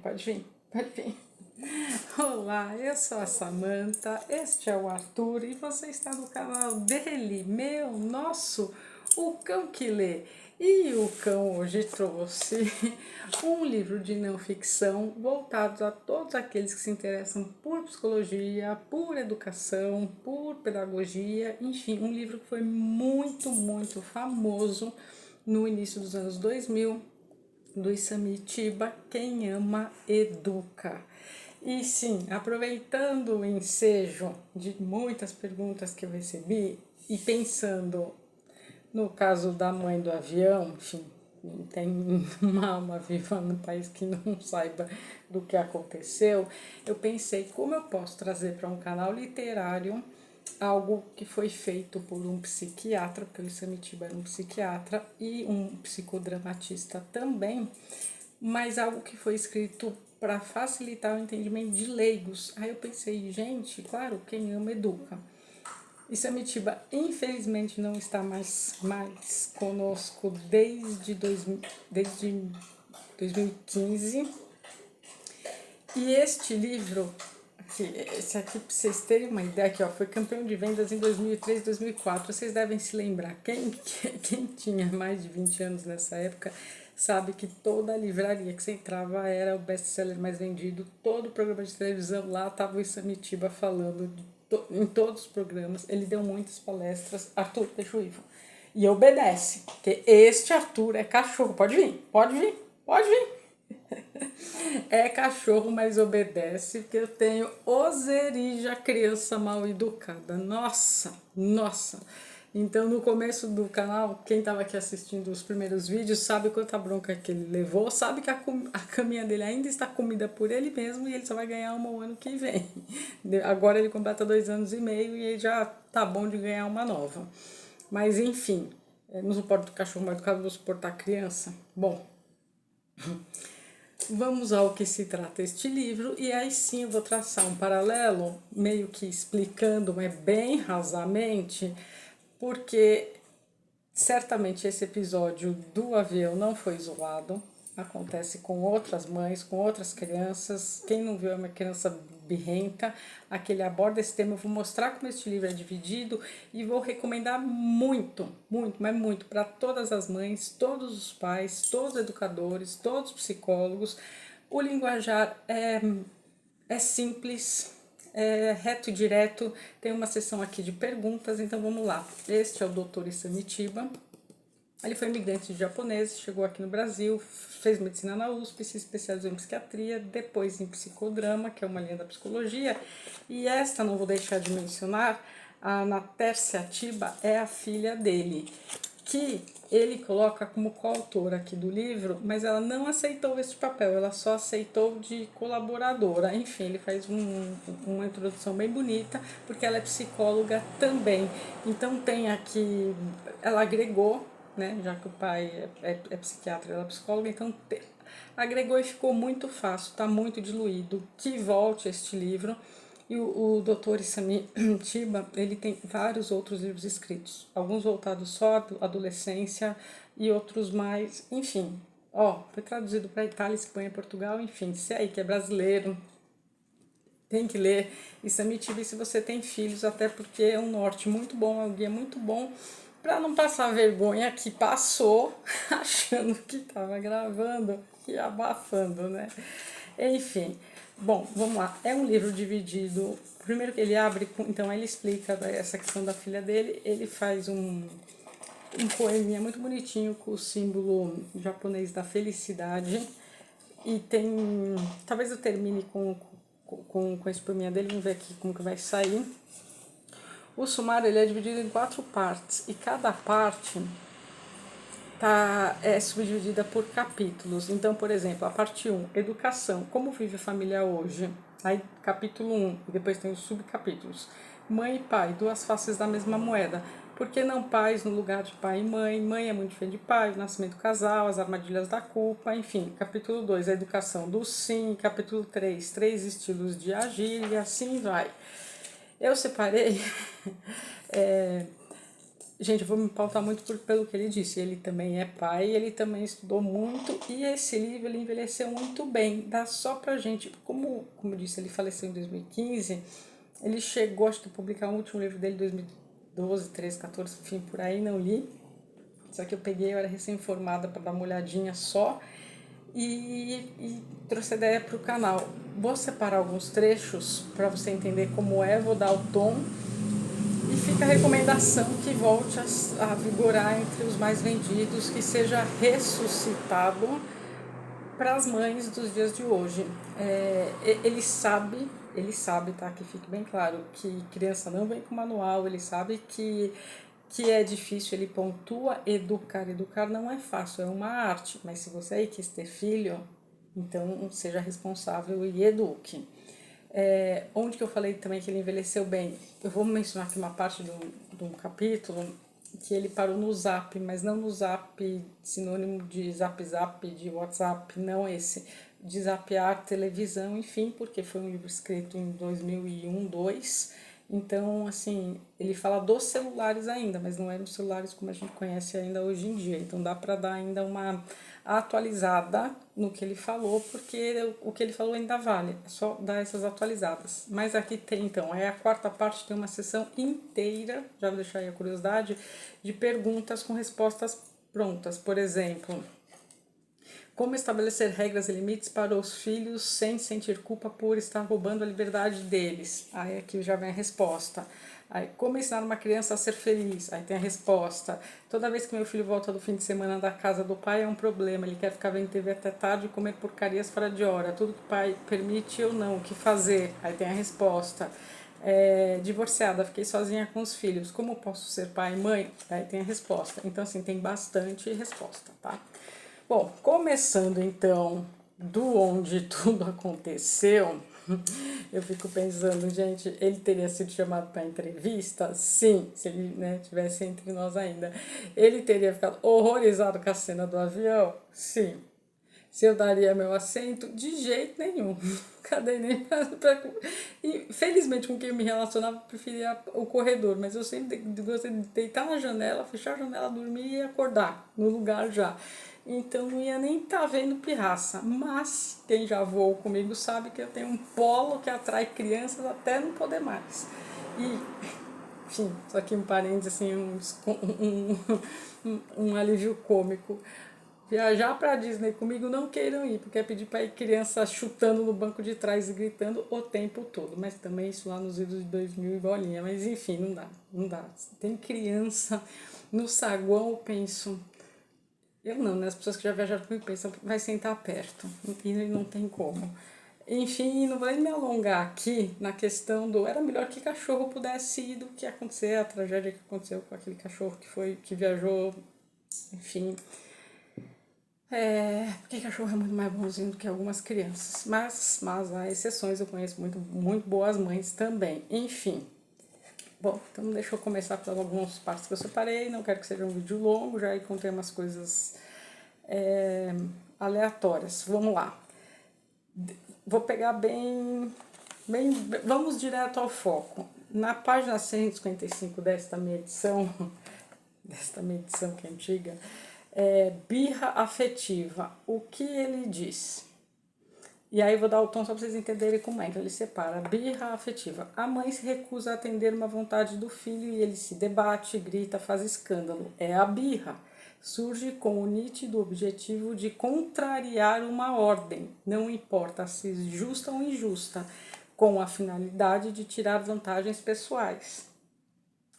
Pode vir, pode vir. Olá, eu sou a Samantha, este é o Arthur e você está no canal dele, meu, nosso, o Cão que Lê. E o cão hoje trouxe um livro de não ficção voltado a todos aqueles que se interessam por psicologia, por educação, por pedagogia, enfim, um livro que foi muito famoso no início dos anos 2000, do Isamitiba, Quem Ama Educa. E sim, aproveitando o ensejo de muitas perguntas que eu recebi e pensando no caso da mãe do avião, enfim, tem uma alma viva no país que não saiba do que aconteceu, eu pensei como eu posso trazer para um canal literário algo que foi feito por um psiquiatra, porque o Isamitiba era um psiquiatra e um psicodramatista também, mas algo que foi escrito para facilitar o entendimento de leigos. Aí eu pensei, gente, claro, quem ama educa. Isamitiba, infelizmente, não está mais conosco desde 2015. E este livro, esse aqui, para vocês terem uma ideia, aqui, ó, foi campeão de vendas em 2003, 2004. Vocês devem se lembrar, quem tinha mais de 20 anos nessa época, sabe que toda a livraria que você entrava era o best-seller mais vendido. Todo programa de televisão lá estava o Isamitiba falando em todos os programas. Ele deu muitas palestras. Arthur, deixa o Ivo. E obedece, porque este Arthur é cachorro. Pode vir, pode vir, pode vir. É cachorro, mas obedece, porque eu tenho oserija, criança mal educada. Nossa. Então, no começo do canal, quem estava aqui assistindo os primeiros vídeos sabe quanta bronca que ele levou, sabe que a caminha dele ainda está comida por ele mesmo e ele só vai ganhar uma o ano que vem. Agora ele completa 2 anos e meio e ele já tá bom de ganhar uma nova. Mas, enfim, não suporto cachorro mal educado, vou suportar criança. Bom, vamos ao que se trata este livro, e aí sim eu vou traçar um paralelo, meio que explicando, mas bem rasamente, porque certamente esse episódio do avião não foi isolado, acontece com outras mães, com outras crianças. Quem não viu é uma criança birrenta, aquele aborda esse tema. Eu vou mostrar como este livro é dividido e vou recomendar mas muito para todas as mães, todos os pais, todos os educadores, todos os psicólogos. O linguajar é simples, é reto e direto. Tem uma seção aqui de perguntas, então vamos lá. Este é o Dr. Isamitiba. Ele foi imigrante de japonês, chegou aqui no Brasil, fez medicina na USP, se especializou em psiquiatria, depois em psicodrama, que é uma linha da psicologia. E esta, não vou deixar de mencionar, a Natércia Atiba é a filha dele, que ele coloca como coautora aqui do livro, mas ela não aceitou esse papel, ela só aceitou de colaboradora. Enfim, ele faz uma introdução bem bonita, porque ela é psicóloga também. Então tem aqui, ela agregou, né, já que o pai é psiquiatra, ela é psicóloga, então agregou e ficou muito fácil, está muito diluído. Que volte este livro. E o Dr. Isamitiba, ele tem vários outros livros escritos, alguns voltados só à adolescência e outros mais, enfim, foi traduzido para Itália, Espanha, Portugal, enfim, se aí que é brasileiro, tem que ler Isamitiba. E se você tem filhos, até porque é um norte muito bom, é um guia muito bom, para não passar vergonha que passou achando que estava gravando e abafando, né? Enfim, bom, vamos lá. É um livro dividido. Primeiro que ele abre, então ele explica essa questão da filha dele, ele faz um poeminha muito bonitinho com o símbolo japonês da felicidade. E tem. Talvez eu termine com esse poeminha dele, vamos ver aqui como que vai sair. O sumário ele é dividido em 4 partes e cada parte é subdividida por capítulos. Então, por exemplo, a parte 1, educação, como vive a família hoje? Aí, capítulo 1, e depois tem os subcapítulos. Mãe e pai, 2 faces da mesma moeda. Por que não pais no lugar de pai e mãe? Mãe é muito diferente de pai, o nascimento do casal, as armadilhas da culpa, enfim. Capítulo 2, a educação do sim. Capítulo 3, 3 estilos de agir, e assim vai. Eu separei Gente, eu vou me pautar muito pelo que ele disse. Ele também é pai, ele também estudou muito e esse livro ele envelheceu muito bem. Dá só pra gente, como eu disse, ele faleceu em 2015, ele chegou, acho que a publicar o último livro dele em 2012, 13, 14, enfim, por aí, não li. Só que eu peguei, eu era recém-formada para dar uma olhadinha só e trouxe a ideia para o canal. Vou separar alguns trechos para você entender como é, vou dar o tom e fica a recomendação que volte a vigorar entre os mais vendidos, que seja ressuscitado para as mães dos dias de hoje. Ele sabe, tá? Que fique bem claro que criança não vem com manual, ele sabe que é difícil, ele pontua educar. Educar não é fácil, é uma arte, mas se você aí quis ter filho, então seja responsável e eduque. Onde que eu falei também que ele envelheceu bem? Eu vou mencionar aqui uma parte de um capítulo que ele parou no Zap, mas não no Zap sinônimo de Zap Zap, de WhatsApp, não esse, de zapear televisão, enfim, porque foi um livro escrito em 2001, 2002, então, assim, ele fala dos celulares ainda, mas não eram celulares como a gente conhece ainda hoje em dia, então dá para dar ainda uma atualizada no que ele falou, porque o que ele falou ainda vale, é só dar essas atualizadas. Mas aqui tem, então, a quarta parte, tem uma sessão inteira, já vou deixar aí a curiosidade, de perguntas com respostas prontas. Por exemplo, como estabelecer regras e limites para os filhos sem sentir culpa por estar roubando a liberdade deles? Aí aqui já vem a resposta. Aí, como ensinar uma criança a ser feliz? Aí tem a resposta. Toda vez que meu filho volta do fim de semana da casa do pai é um problema. Ele quer ficar vendo TV até tarde e comer porcarias fora de hora. Tudo que o pai permite ou não. O que fazer? Aí tem a resposta. Divorciada, fiquei sozinha com os filhos. Como posso ser pai e mãe? Aí tem a resposta. Então, assim, tem bastante resposta, tá? Bom, começando então do onde tudo aconteceu, eu fico pensando, gente, ele teria sido chamado para entrevista? Sim, se ele, né, tivesse entre nós ainda. Ele teria ficado horrorizado com a cena do avião? Sim. Se eu daria meu assento? De jeito nenhum. Cadê nem pra... E felizmente com quem eu me relacionava, eu preferia o corredor, mas eu sempre gostei de deitar na janela, fechar a janela, dormir e acordar no lugar já. Então não ia nem estar vendo pirraça. Mas quem já voou comigo sabe que eu tenho um polo que atrai crianças até não poder mais. E, enfim, só que um parênteses, assim, um alívio cômico. Viajar para Disney comigo não queiram ir, porque é pedir para ir criança chutando no banco de trás e gritando o tempo todo. Mas também isso lá nos idos de 2000 e bolinha. Mas enfim, não dá, não dá. Tem criança no saguão, eu penso... Eu não, né? As pessoas que já viajaram comigo pensam que vai sentar perto. E não tem como. Enfim, não vou nem me alongar aqui na questão do... Era melhor que cachorro pudesse ir do que acontecer, a tragédia que aconteceu com aquele cachorro que viajou, enfim... Porque cachorro é muito mais bonzinho do que algumas crianças. Mas há exceções, eu conheço muito boas mães também. Enfim. Bom, então deixa eu começar por algumas partes que eu separei. Não quero que seja um vídeo longo, já encontrei umas coisas aleatórias. Vamos lá. Vou pegar bem. Vamos direto ao foco. Na página 155 desta minha edição que é antiga, birra afetiva. O que ele diz? E aí eu vou dar o tom só para vocês entenderem como é. Então ele separa birra afetiva. A mãe se recusa a atender uma vontade do filho e ele se debate, grita, faz escândalo. É a birra. Surge com o nítido objetivo de contrariar uma ordem, não importa se justa ou injusta, com a finalidade de tirar vantagens pessoais.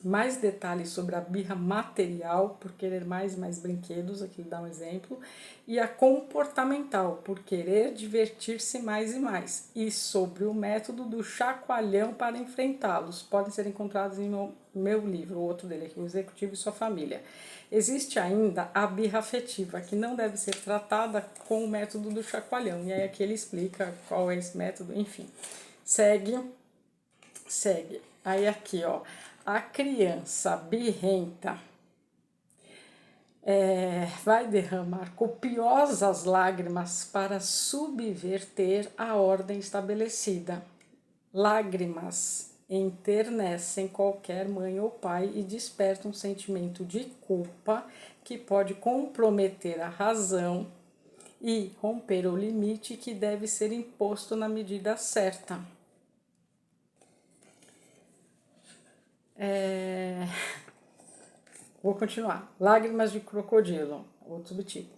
Mais detalhes sobre a birra material, por querer mais e mais brinquedos, aqui dá um exemplo, e a comportamental, por querer divertir-se mais e mais, e sobre o método do chacoalhão para enfrentá-los. Podem ser encontrados em meu livro, o outro dele aqui, O Executivo e Sua Família. Existe ainda a birra afetiva, que não deve ser tratada com o método do chacoalhão, e aí aqui ele explica qual é esse método, enfim. Segue. Aí aqui, ó. A criança birrenta vai derramar copiosas lágrimas para subverter a ordem estabelecida. Lágrimas enternecem qualquer mãe ou pai e despertam um sentimento de culpa que pode comprometer a razão e romper o limite que deve ser imposto na medida certa. Vou continuar. Lágrimas de crocodilo, outro subtipo.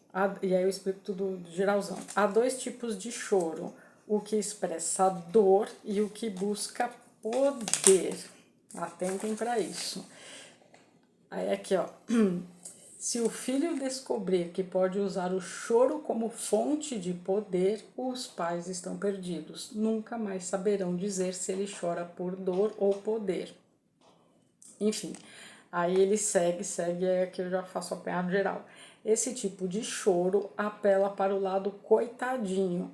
E aí eu explico tudo geralzão. Há dois tipos de choro: o que expressa dor e o que busca poder. Atentem para isso. Aí aqui, ó. Se o filho descobrir que pode usar o choro como fonte de poder, os pais estão perdidos. Nunca mais saberão dizer se ele chora por dor ou poder. Enfim, aí ele segue, é que eu já faço o apanhado geral. Esse tipo de choro apela para o lado coitadinho,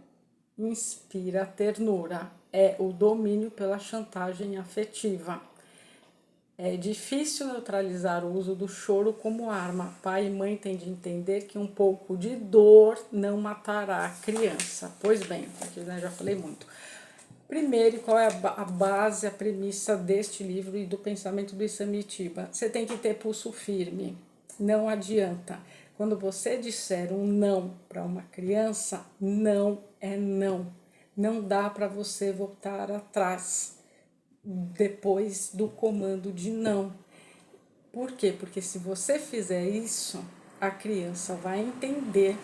inspira ternura, é o domínio pela chantagem afetiva. É difícil neutralizar o uso do choro como arma. Pai e mãe têm de entender que um pouco de dor não matará a criança. Pois bem, aqui já falei muito. Primeiro, qual é a base, a premissa deste livro e do pensamento do Isamitiba? Você tem que ter pulso firme. Não adianta. Quando você disser um não para uma criança, não é não. Não dá para você voltar atrás depois do comando de não. Por quê? Porque se você fizer isso, a criança vai entender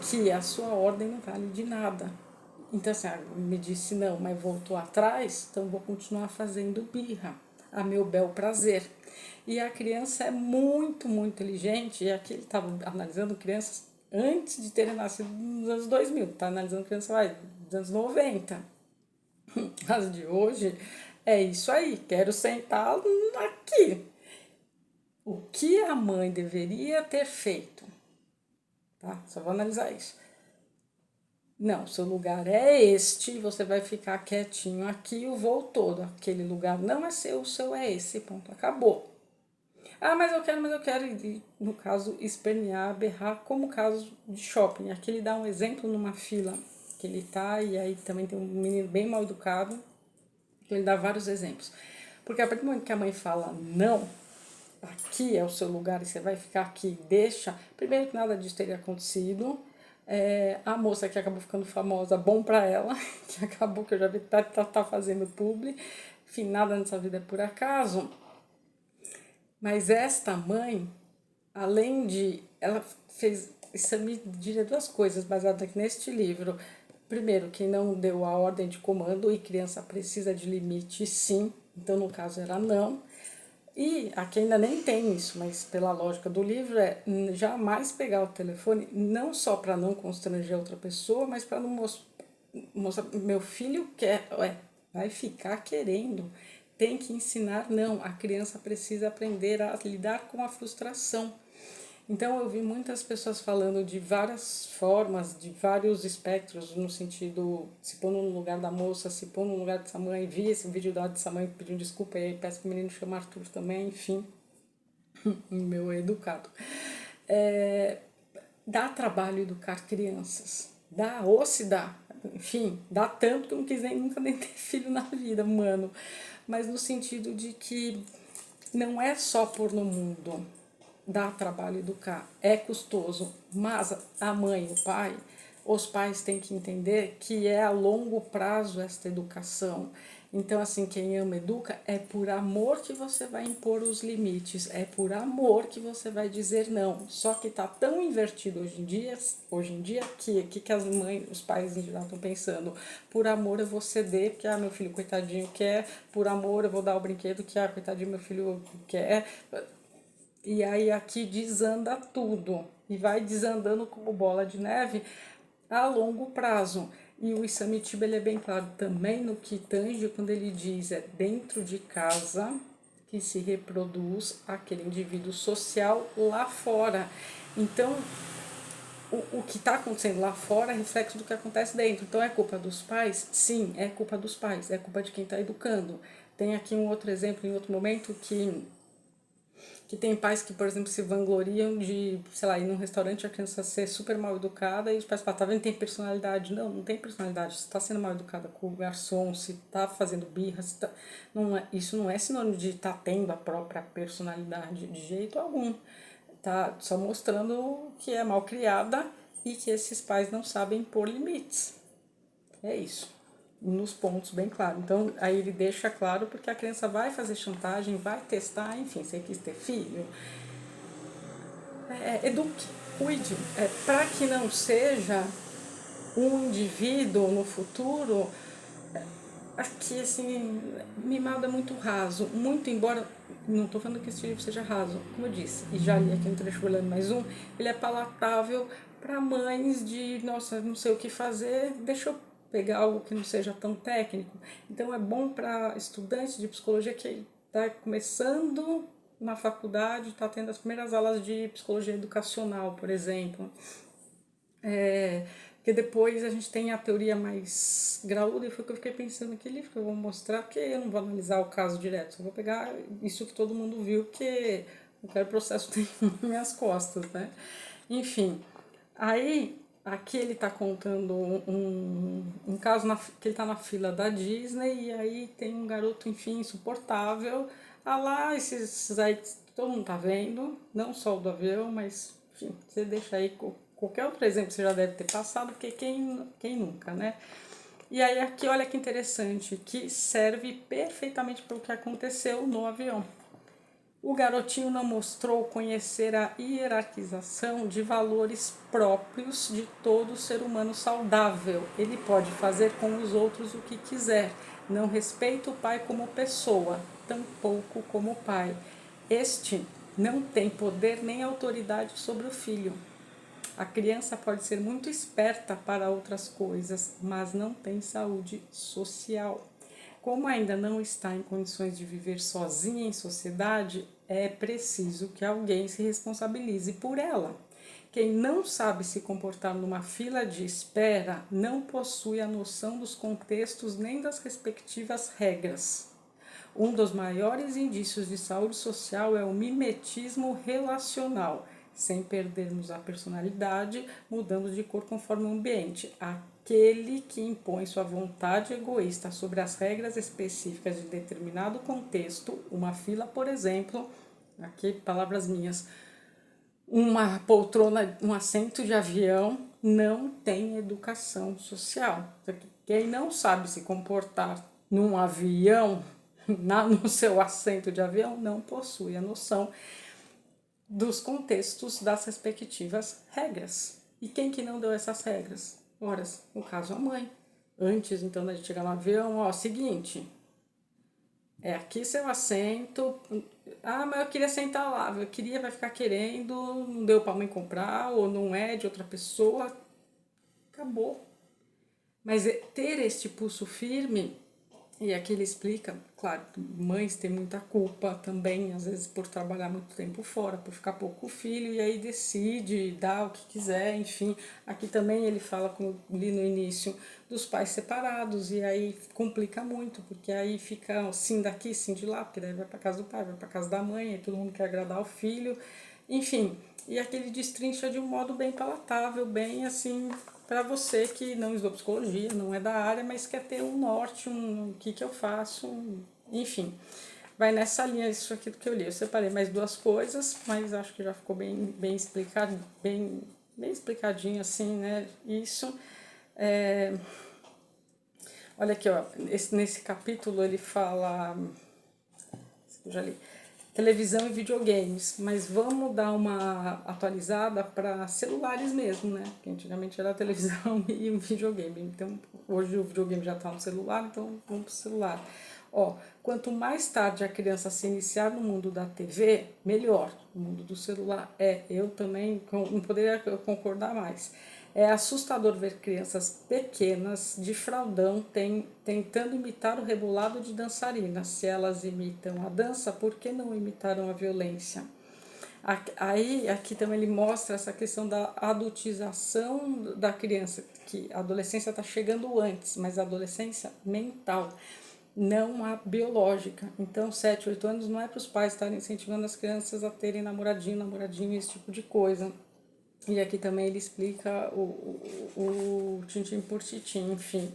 que a sua ordem não vale de nada. Então, assim, me disse não, mas voltou atrás, então vou continuar fazendo birra, a meu bel prazer. E a criança é muito, muito inteligente, e aqui ele estava analisando crianças antes de terem nascido nos anos 2000, está analisando crianças dos anos 90. As de hoje é isso aí, quero sentar aqui. O que a mãe deveria ter feito? Tá? Só vou analisar isso. Não, seu lugar é este, você vai ficar quietinho aqui o voo todo. Aquele lugar não é seu, o seu é esse, ponto, acabou. Ah, mas eu quero, e, no caso, espernear, berrar, como o caso de shopping. Aqui ele dá um exemplo numa fila que ele tá, e aí também tem um menino bem mal educado, que ele dá vários exemplos. Porque a partir do momento que a mãe fala não, aqui é o seu lugar e você vai ficar aqui, deixa. Primeiro que nada disso teria acontecido. A moça que acabou ficando famosa, bom pra ela, que acabou, que eu já vi tá fazendo publi. Enfim, nada nessa vida é por acaso. Mas esta mãe, além de... Ela fez... Isso me diria duas coisas baseadas aqui neste livro. Primeiro, que não deu a ordem de comando e criança precisa de limite, sim. Então, no caso, era não. E aqui ainda nem tem isso, mas pela lógica do livro é jamais pegar o telefone, não só para não constranger outra pessoa, mas para não mostrar, meu filho quer, vai ficar querendo, tem que ensinar, não, a criança precisa aprender a lidar com a frustração. Então eu vi muitas pessoas falando de várias formas, de vários espectros, no sentido, se pôr no lugar da moça, se pôr no lugar dessa mãe. Vi esse vídeo dessa mãe pedindo desculpa, e aí peço que o menino chama Arthur também, enfim, meu educado. Dá trabalho educar crianças, dá, ou se dá, enfim, dá tanto que eu não quis nunca nem ter filho na vida, mano, mas no sentido de que não é só pôr no mundo, dá trabalho educar, é custoso, mas a mãe e o pai, os pais têm que entender que é a longo prazo esta educação. Então, assim, quem ama educa, é por amor que você vai impor os limites, é por amor que você vai dizer não. Só que tá tão invertido hoje em dia que as mães, os pais em geral estão pensando, por amor eu vou ceder, porque meu filho coitadinho quer, por amor eu vou dar o brinquedo que coitadinho meu filho quer. E aí aqui desanda tudo, e vai desandando como bola de neve a longo prazo. E o Isamitiba ele é bem claro também no que tange quando ele diz dentro de casa que se reproduz aquele indivíduo social lá fora. Então, o que está acontecendo lá fora é reflexo do que acontece dentro. Então, é culpa dos pais? Sim, é culpa dos pais, é culpa de quem está educando. Tem aqui um outro exemplo em outro momento que Que tem pais que, por exemplo, se vangloriam de, sei lá, ir num restaurante e a criança ser super mal educada e os pais falam, tá vendo, tem personalidade. Não, não tem personalidade. Se tá sendo mal educada com o garçom, se tá fazendo birra, se tá... não é, isso não é sinônimo de tá tendo a própria personalidade de jeito algum. Tá só mostrando que é mal criada e que esses pais não sabem pôr limites. É isso. Nos pontos bem claro. Então, aí ele deixa claro porque a criança vai fazer chantagem, vai testar, enfim, você quis ter filho. Eduque, cuide. Para que não seja um indivíduo no futuro, aqui, assim, mimado é muito raso. Muito embora, não estou falando que esse livro seja raso, como eu disse, e já li aqui no trecho olhando mais um, ele é palatável para mães de, nossa, não sei o que fazer, deixa eu pegar algo que não seja tão técnico. Então é bom para estudantes de psicologia que está começando na faculdade, está tendo as primeiras aulas de psicologia educacional, por exemplo. Porque depois a gente tem a teoria mais graúda, e foi o que eu fiquei pensando, que livro que eu vou mostrar, porque eu não vou analisar o caso direto, só vou pegar isso que todo mundo viu, que eu quero processo tem nas minhas costas, né? Enfim, aí aqui ele está contando um caso que ele está na fila da Disney, e aí tem um garoto, enfim, insuportável. Ah lá, esses aí que todo mundo tá vendo, não só o do avião, mas enfim, você deixa aí qualquer outro exemplo você já deve ter passado, porque quem nunca, né? E aí aqui, olha que interessante, que serve perfeitamente para o que aconteceu no avião. O garotinho não mostrou conhecer a hierarquização de valores próprios de todo ser humano saudável. Ele pode fazer com os outros o que quiser. Não respeita o pai como pessoa, tampouco como pai. Este não tem poder nem autoridade sobre o filho. A criança pode ser muito esperta para outras coisas, mas não tem saúde social. Como ainda não está em condições de viver sozinha em sociedade, é preciso que alguém se responsabilize por ela. Quem não sabe se comportar numa fila de espera não possui a noção dos contextos nem das respectivas regras. Um dos maiores indícios de saúde social é o mimetismo relacional, sem perdermos a personalidade, mudando de cor conforme o ambiente. Aquele que impõe sua vontade egoísta sobre as regras específicas de determinado contexto, uma fila, por exemplo, aqui palavras minhas, uma poltrona, um assento de avião, não tem educação social. Quem não sabe se comportar num avião, no seu assento de avião, não possui a noção dos contextos das respectivas regras. E quem que não deu essas regras? Ora, no caso, a mãe. Antes, então, da gente chegar no avião, ó, seguinte, é aqui seu assento. Ah, mas eu queria sentar lá, eu queria, vai ficar querendo, não deu pra mãe comprar, ou não é de outra pessoa. Acabou. Mas ter este pulso firme, e aqui ele explica, claro, mães têm muita culpa também, às vezes por trabalhar muito tempo fora, por ficar pouco com o filho, e aí decide dar o que quiser, enfim. Aqui também ele fala, como eu li no início, dos pais separados, e aí complica muito, porque aí fica sim daqui, sim de lá, porque daí vai para casa do pai, vai para casa da mãe, aí todo mundo quer agradar o filho, enfim. E aqui ele destrincha de um modo bem palatável, bem assim, para você que não estudou psicologia, não é da área, mas quer ter um norte, o que eu faço, enfim. Vai nessa linha isso aqui do que eu li. Eu separei mais duas coisas, mas acho que já ficou bem explicado, bem explicadinho assim, né? Isso. Olha aqui, ó, nesse capítulo ele fala, eu já li, televisão e videogames, mas vamos dar uma atualizada para celulares mesmo, né? Porque antigamente era a televisão e o videogame. Então, hoje o videogame já está no celular, então vamos para o celular. Ó, quanto mais tarde a criança se iniciar no mundo da TV, melhor. No mundo do celular. Eu também não poderia concordar mais. É assustador ver crianças pequenas de fraldão tentando imitar o rebolado de dançarinas. Se elas imitam a dança, por que não imitaram a violência? Aí, aqui também ele mostra essa questão da adultização da criança, que a adolescência está chegando antes, mas a adolescência mental. não a biológica. Então, 7, 8 anos não é para os pais estarem incentivando as crianças a terem namoradinho, esse tipo de coisa. E aqui também ele explica o tintim por tintim, enfim.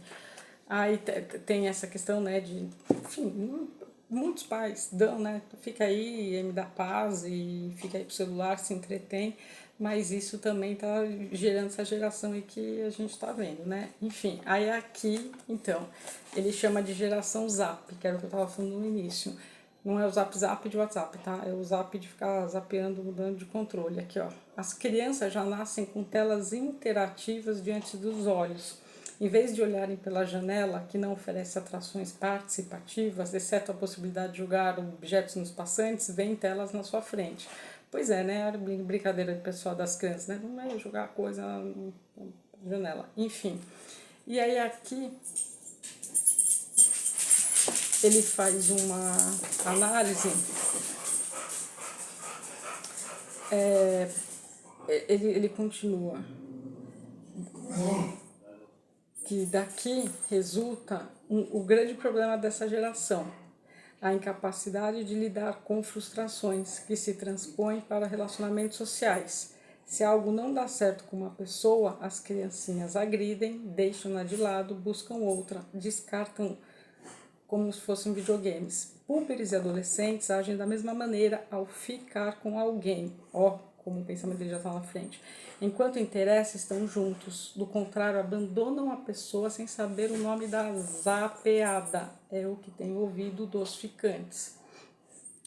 Aí tem essa questão, né, de, enfim, muitos pais dão, né, fica aí, me dá paz e fica aí pro celular, se entretém, mas isso também tá gerando essa geração aí que a gente tá vendo, né? Enfim, aí aqui, então, ele chama de geração Zap, que era o que eu tava falando no início. Não é o zap de WhatsApp, tá? É o zap de ficar zapeando, mudando de controle. Aqui, ó. As crianças já nascem com telas interativas diante dos olhos. Em vez de olharem pela janela, que não oferece atrações participativas, exceto a possibilidade de jogar objetos nos passantes, vem telas na sua frente. Pois é, né? Era brincadeira do pessoal das crianças, né? Não é jogar coisa na janela. Enfim. E aí aqui ele faz uma análise, ele continua, que daqui resulta o grande problema dessa geração, a incapacidade de lidar com frustrações que se transpõem para relacionamentos sociais. Se algo não dá certo com uma pessoa, as criancinhas agridem, deixam-na de lado, buscam outra, descartam como se fossem videogames. Púberes e adolescentes agem da mesma maneira ao ficar com alguém. Ó, como o pensamento dele já está na frente. Enquanto interessa, estão juntos. Do contrário, abandonam a pessoa sem saber o nome da zapeada. É o que tem ouvido dos ficantes.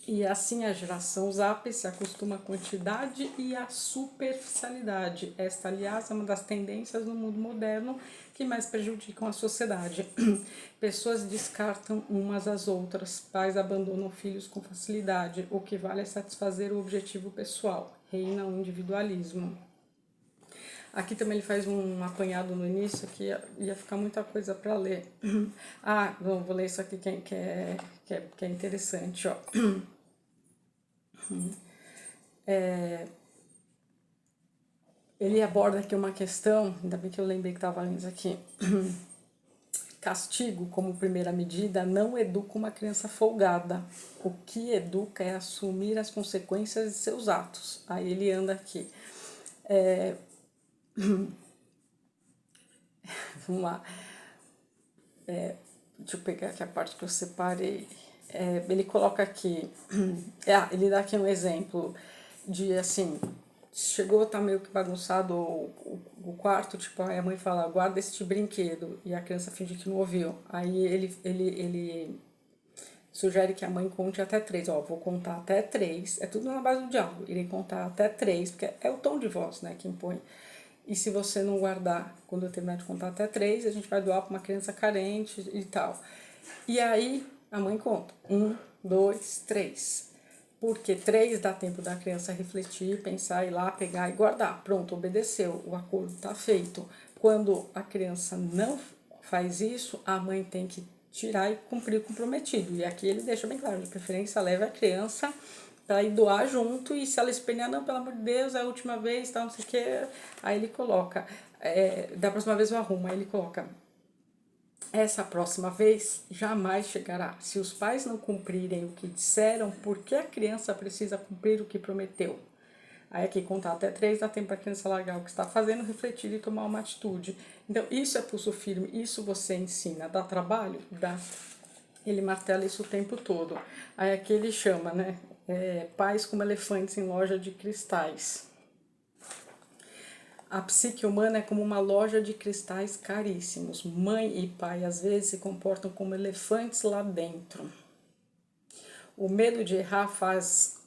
E assim a geração Zap se acostuma à quantidade e à superficialidade. Esta, aliás, é uma das tendências no mundo moderno que mais prejudicam a sociedade. Pessoas descartam umas às outras, pais abandonam filhos com facilidade, o que vale é satisfazer o objetivo pessoal. Reina o individualismo. Aqui também ele faz um apanhado no início, que ia ficar muita coisa para ler. Ah, vou ler isso aqui que é interessante, ó. Ele aborda aqui uma questão, ainda bem que eu lembrei que estava lendo isso aqui. Castigo, como primeira medida, não educa uma criança folgada. O que educa é assumir as consequências de seus atos. Aí ele anda aqui. Vamos lá. Deixa eu pegar aqui a parte que eu separei. Ele coloca aqui. Ele dá aqui um exemplo de assim. Chegou, tá meio que bagunçado o quarto, tipo, aí a mãe fala, guarda este brinquedo, e a criança finge que não ouviu. Aí ele sugere que a mãe conte até 3, ó, vou contar até 3, é tudo na base do diálogo, irei contar até 3, porque é o tom de voz, né, que impõe. E se você não guardar, quando eu terminar de contar até 3, a gente vai doar para uma criança carente e tal. E aí a mãe conta, 1, 2, 3. Porque 3 dá tempo da criança refletir, pensar, ir lá, pegar e guardar. Pronto, obedeceu, o acordo está feito. Quando a criança não faz isso, a mãe tem que tirar e cumprir o comprometido. E aqui ele deixa bem claro, de preferência leve a criança para ir doar junto, e se ela espernear, não, pelo amor de Deus, é a última vez, tal, não sei o que, aí ele coloca, da próxima vez eu arrumo, aí ele coloca, essa próxima vez jamais chegará. Se os pais não cumprirem o que disseram, por que a criança precisa cumprir o que prometeu? Aí aqui contar até 3 dá tempo para a criança largar o que está fazendo, refletir e tomar uma atitude. Então isso é pulso firme, isso você ensina. Dá trabalho? Dá. Ele martela isso o tempo todo. Aí aqui ele chama, né? Pais como elefantes em loja de cristais. A psique humana é como uma loja de cristais caríssimos. Mãe e pai às vezes se comportam como elefantes lá dentro. O medo de errar faz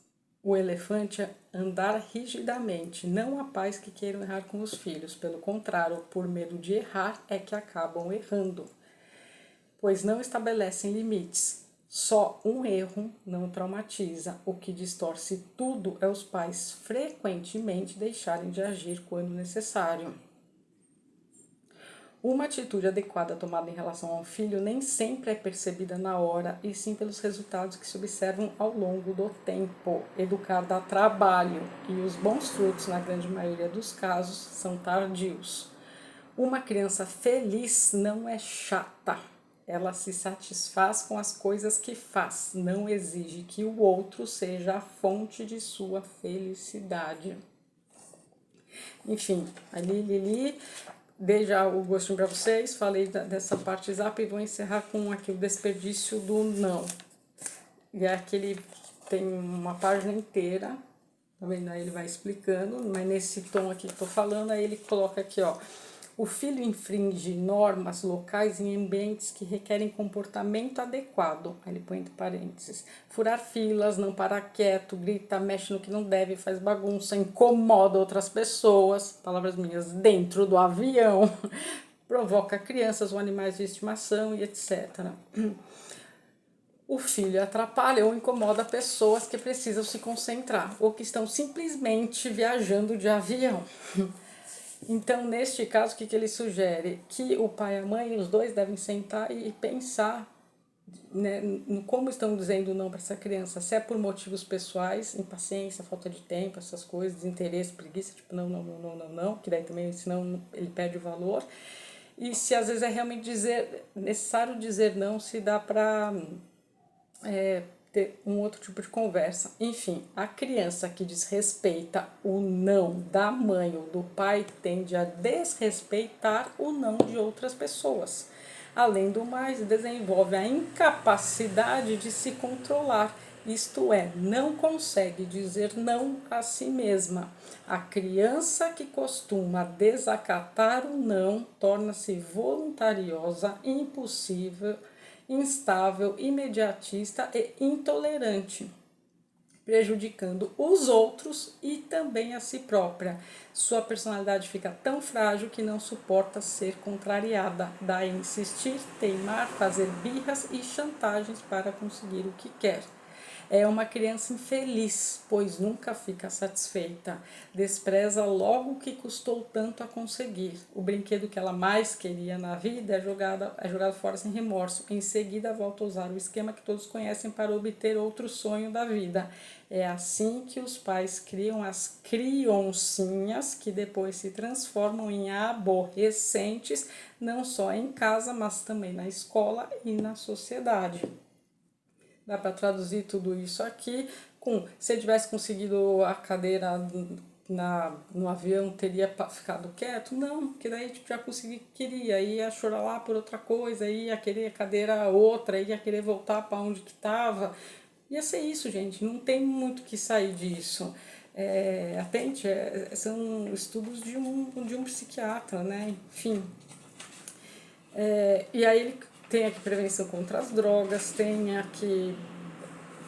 o elefante andar rigidamente. Não há pais que queiram errar com os filhos. Pelo contrário, por medo de errar é que acabam errando, pois não estabelecem limites. Só um erro não traumatiza. O que distorce tudo é os pais frequentemente deixarem de agir quando necessário. Uma atitude adequada tomada em relação ao filho nem sempre é percebida na hora, e sim pelos resultados que se observam ao longo do tempo. Educar dá trabalho, e os bons frutos, na grande maioria dos casos, são tardios. Uma criança feliz não é chata. Ela se satisfaz com as coisas que faz, não exige que o outro seja a fonte de sua felicidade. Enfim, ali, Lili, dei já o gostinho para vocês, falei dessa parte zap e vou encerrar com aqui o desperdício do não. E aqui ele tem uma página inteira, tá vendo? Aí ele vai explicando, mas nesse tom aqui que eu tô falando, aí ele coloca aqui, ó. O filho infringe normas locais em ambientes que requerem comportamento adequado. Aí ele põe entre parênteses. Furar filas, não parar quieto, grita, mexe no que não deve, faz bagunça, incomoda outras pessoas, palavras minhas, dentro do avião, provoca crianças ou animais de estimação e etc. O filho atrapalha ou incomoda pessoas que precisam se concentrar ou que estão simplesmente viajando de avião. Então, neste caso, o que ele sugere? Que o pai e a mãe, os dois, devem sentar e pensar, né, no como estão dizendo não para essa criança. Se é por motivos pessoais, impaciência, falta de tempo, essas coisas, desinteresse, preguiça, tipo não, não, não, não, não, não, que daí também, senão ele perde o valor. E se às vezes é realmente necessário dizer não, se dá para ter um outro tipo de conversa. Enfim, a criança que desrespeita o não da mãe ou do pai tende a desrespeitar o não de outras pessoas. Além do mais, desenvolve a incapacidade de se controlar, isto é, não consegue dizer não a si mesma. A criança que costuma desacatar o não torna-se voluntariosa, impossível, instável, imediatista e intolerante, prejudicando os outros e também a si própria. Sua personalidade fica tão frágil que não suporta ser contrariada. Daí insistir, teimar, fazer birras e chantagens para conseguir o que quer. É uma criança infeliz, pois nunca fica satisfeita. Despreza logo o que custou tanto a conseguir. O brinquedo que ela mais queria na vida é jogado fora sem remorso. Em seguida, volta a usar o esquema que todos conhecem para obter outro sonho da vida. É assim que os pais criam as criancinhas que depois se transformam em aborrecentes, não só em casa, mas também na escola e na sociedade. Dá para traduzir tudo isso aqui com, se eu tivesse conseguido a cadeira no avião, teria ficado quieto? Não, porque daí tipo, já queria, ia chorar lá por outra coisa, ia querer a cadeira outra, ia querer voltar para onde que estava. Ia ser isso, gente, não tem muito que sair disso. Atente, são estudos de um psiquiatra, né? Enfim. E aí ele tem aqui prevenção contra as drogas, tem aqui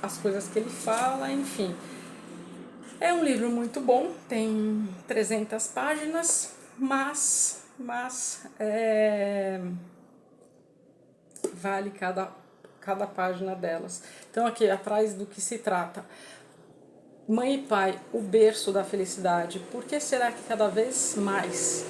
as coisas que ele fala, enfim. É um livro muito bom, tem 300 páginas, mas vale cada página delas. Então aqui atrás do que se trata. Mãe e pai, o berço da felicidade. Por que será que cada vez mais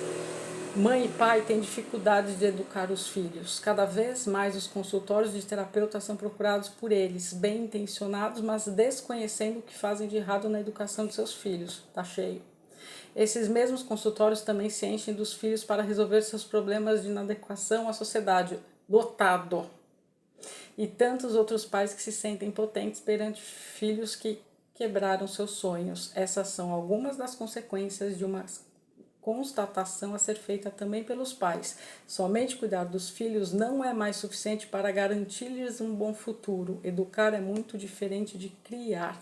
mãe e pai têm dificuldade de educar os filhos? Cada vez mais os consultórios de terapeutas são procurados por eles, bem intencionados, mas desconhecendo o que fazem de errado na educação de seus filhos. Tá cheio. Esses mesmos consultórios também se enchem dos filhos para resolver seus problemas de inadequação à sociedade. Lotado. E tantos outros pais que se sentem impotentes perante filhos que quebraram seus sonhos. Essas são algumas das consequências de uma constatação a ser feita também pelos pais. Somente cuidar dos filhos não é mais suficiente para garantir-lhes um bom futuro. Educar é muito diferente de criar.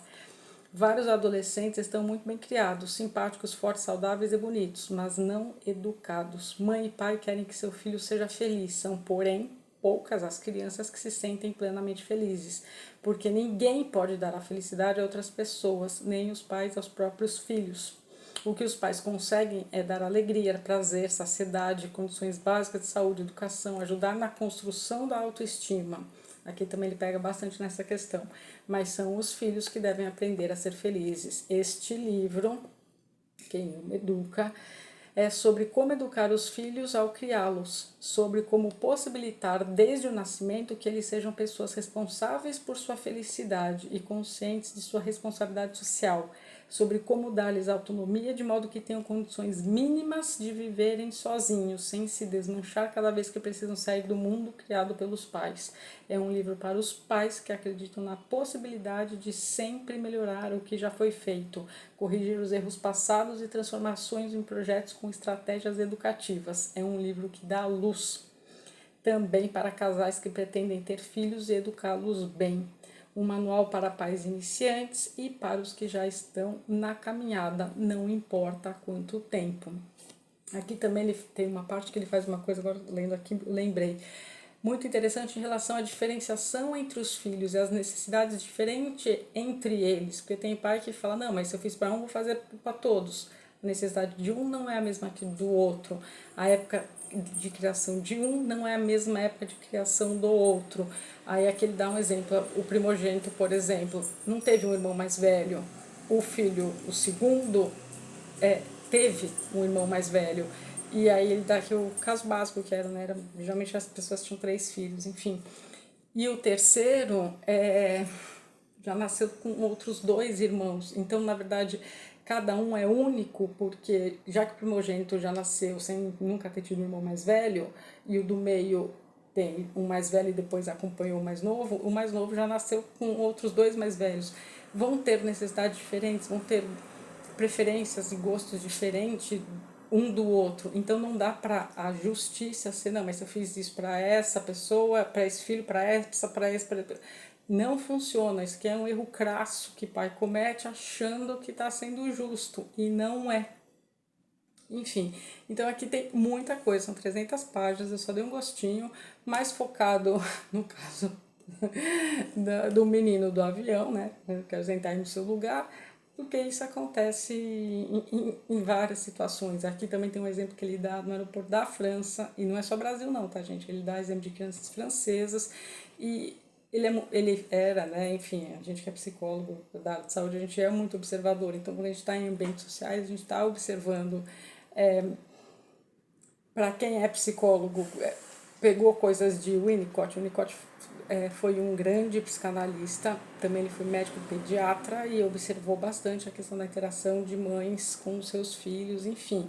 Vários adolescentes estão muito bem criados, simpáticos, fortes, saudáveis e bonitos, mas não educados. Mãe e pai querem que seu filho seja feliz, são, porém, poucas as crianças que se sentem plenamente felizes, porque ninguém pode dar a felicidade a outras pessoas, nem os pais aos próprios filhos. O que os pais conseguem é dar alegria, prazer, saciedade, condições básicas de saúde, educação, ajudar na construção da autoestima. Aqui também ele pega bastante nessa questão. Mas são os filhos que devem aprender a ser felizes. Este livro, Quem Ama Educa, é sobre como educar os filhos ao criá-los, sobre como possibilitar desde o nascimento que eles sejam pessoas responsáveis por sua felicidade e conscientes de sua responsabilidade social, sobre como dar-lhes autonomia de modo que tenham condições mínimas de viverem sozinhos, sem se desmanchar cada vez que precisam sair do mundo criado pelos pais. É um livro para os pais que acreditam na possibilidade de sempre melhorar o que já foi feito, corrigir os erros passados e transformações em projetos com estratégias educativas. É um livro que dá luz também para casais que pretendem ter filhos e educá-los bem. Um manual para pais iniciantes e para os que já estão na caminhada, não importa há quanto tempo. Aqui também ele tem uma parte que ele faz uma coisa, agora lendo aqui, lembrei, muito interessante em relação à diferenciação entre os filhos e as necessidades diferentes entre eles, porque tem pai que fala, não, mas se eu fiz para um, vou fazer para todos. A necessidade de um não é a mesma que do outro. A época de criação de um não é a mesma época de criação do outro. Aí aqui ele dá um exemplo, o primogênito, por exemplo, não teve um irmão mais velho, o filho, o segundo, teve um irmão mais velho. E aí ele dá aqui o caso básico que era, geralmente as pessoas tinham 3 filhos, enfim. E o terceiro já nasceu com outros 2 irmãos. Então, na verdade, cada um é único, porque já que o primogênito já nasceu sem nunca ter tido um irmão mais velho, e o do meio tem um mais velho e depois acompanhou o mais novo já nasceu com outros 2 mais velhos. Vão ter necessidades diferentes, vão ter preferências e gostos diferentes um do outro. Então não dá para a justiça ser, não, mas eu fiz isso para essa pessoa, para esse filho, para essa, para esse, pra... Não funciona. Isso aqui é um erro crasso que pai comete achando que está sendo justo e não é. Enfim, então aqui tem muita coisa, são 300 páginas, eu só dei um gostinho, mais focado no caso do menino do avião, né? Eu quero sentar no seu lugar, porque isso acontece em várias situações. Aqui também tem um exemplo que ele dá no aeroporto da França, e não é só Brasil não, tá, gente? Ele dá exemplo de crianças francesas, e ele era, né, enfim, a gente que é psicólogo da área de saúde, a gente é muito observador, então quando a gente está em ambientes sociais, a gente está observando. Para quem é psicólogo, pegou coisas de Winnicott. Winnicott foi um grande psicanalista, também ele foi médico pediatra e observou bastante a questão da interação de mães com os seus filhos, enfim.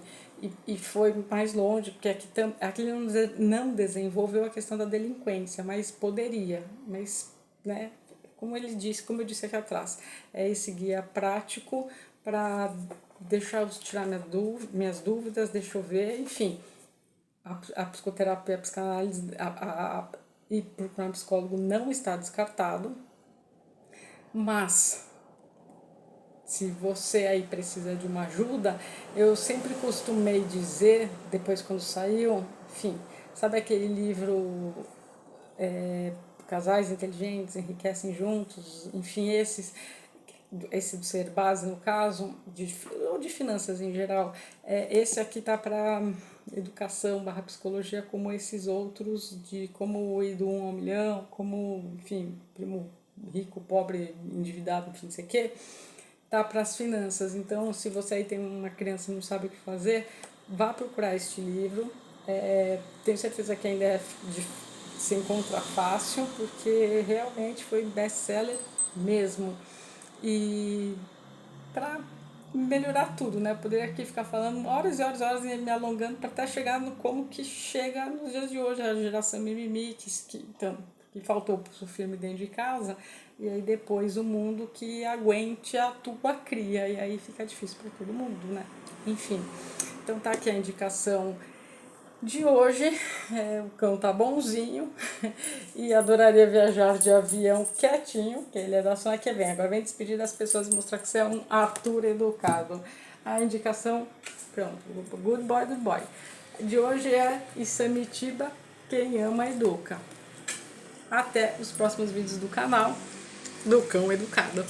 E foi mais longe, porque aqui ele não desenvolveu a questão da delinquência, mas poderia, mas, né, como eu disse aqui atrás, é esse guia prático para tirar minhas dúvidas, deixa eu ver, enfim. A psicoterapia, a psicanálise e procurar um psicólogo não está descartado, mas se você aí precisa de uma ajuda, eu sempre costumei dizer, depois quando saiu, enfim, sabe aquele livro Casais Inteligentes Enriquecem Juntos, enfim, esse do Ser Base, no caso, ou de finanças em geral, esse aqui tá para educação / psicologia, como esses outros, de como ir do 1 ao milhão, como, enfim, primo rico, pobre, endividado, enfim, não sei o quê, tá para as finanças. Então, se você aí tem uma criança e não sabe o que fazer, vá procurar este livro. Tenho certeza que ainda se encontra fácil, porque realmente foi best-seller mesmo. E para melhorar tudo, né? Eu poderia aqui ficar falando horas e horas e horas e me alongando para até chegar no como que chega nos dias de hoje, a geração mimimi, que faltou o filme dentro de casa, e aí depois o mundo que aguente a tua cria, e aí fica difícil para todo mundo, né? Enfim, então tá aqui a indicação de hoje. O cão tá bonzinho e adoraria viajar de avião quietinho, que ele é da zona que vem. Agora vem despedir das pessoas e mostrar que você é um ator educado. A indicação, pronto, good boy. De hoje é Isamitiba, quem ama educa. Até os próximos vídeos do canal do Cão Educado.